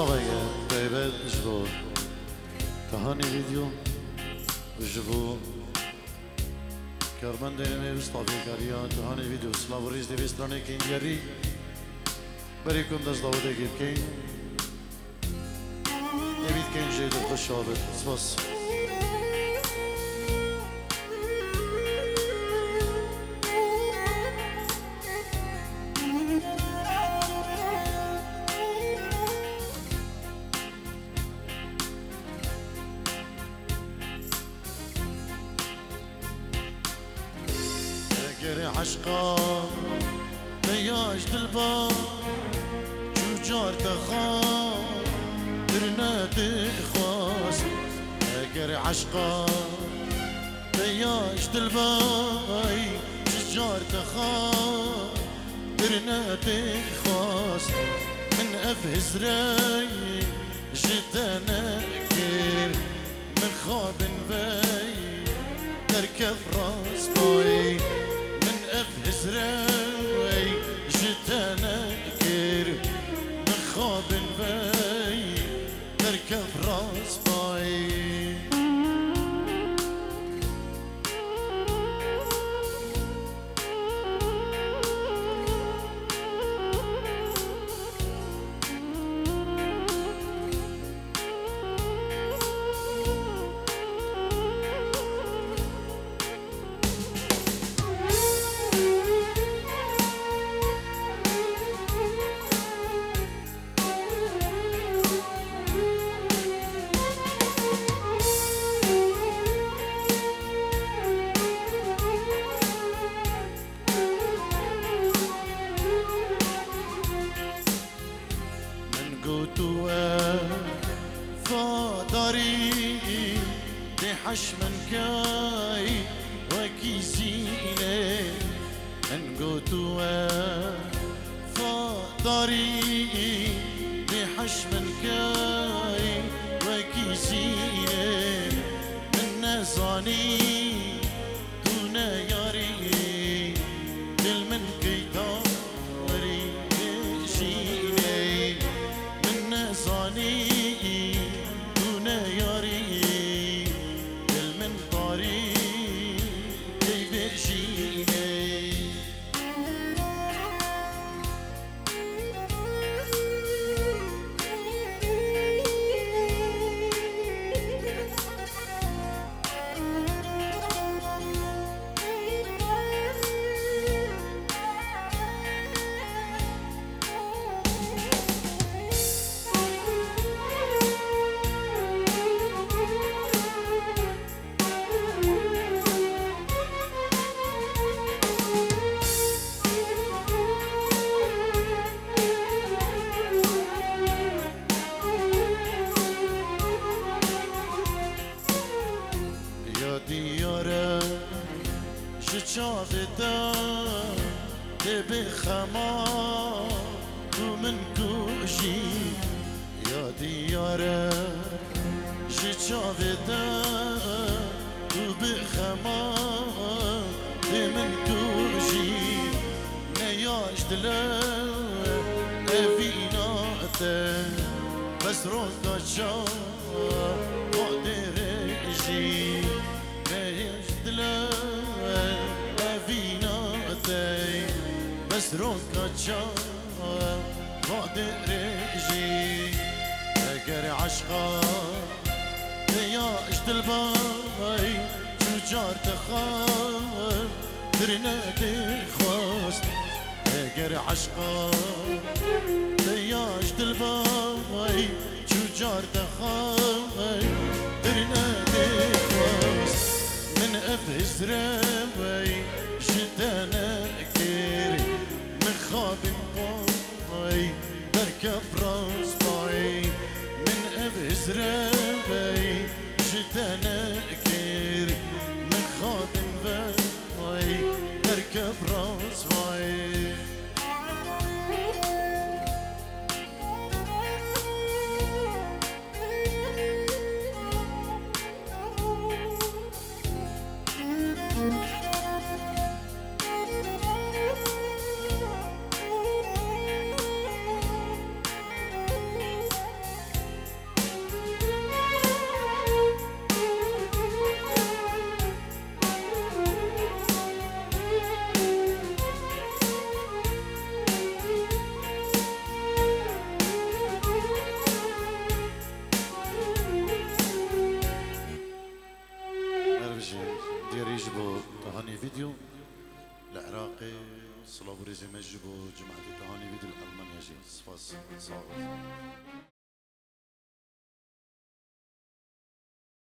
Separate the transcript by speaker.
Speaker 1: صلاوية طيبة جبور تهاني فيديو جبور كارمن دينمي مصطفى كاريان تهاني فيديو سلاو ريز دي بيستراني كين دياري بريكم داز داوده جيب كين نبيت كين جيد الخشابة سباس عشقا بياش دلبا شجار تخان درنات خاص اگر عشقا بياش دلبا شجار تخان درنات خاص من افهز راي جدنا كير من خاب باي تركب راس باي هزراوي جتانا كير من خواب باي تركب راس باي حشمن كاي وكيزيني انقوتوا فطري بحشمن كاي وكيزيني من نزاني دون ياري دل من كيداري جيني من نزاني دون ياري شافتا تبي خما ومن كوشي يا ديارة شافتا تبي خما ومن كوشي نياش دلا افيناته بس روكا شا قدر جي نياش دلا بس روكا تشاف قادر يجي اگر عشقا ياش دلباي شجار تخاف درناتي خواست اگر عشقا ياش دلباي شجار تخاف درناتي خواست من افهز ربي جدانا كيري من خواب باي بركب راس باي من افهز ربي جدانا كيري من خواب باي بركب راس باي كريج بو تهاني فيديو العراقي صلابريزي مجبو جماعة تهاني فيديو الألمانيا جي صفاس صاغر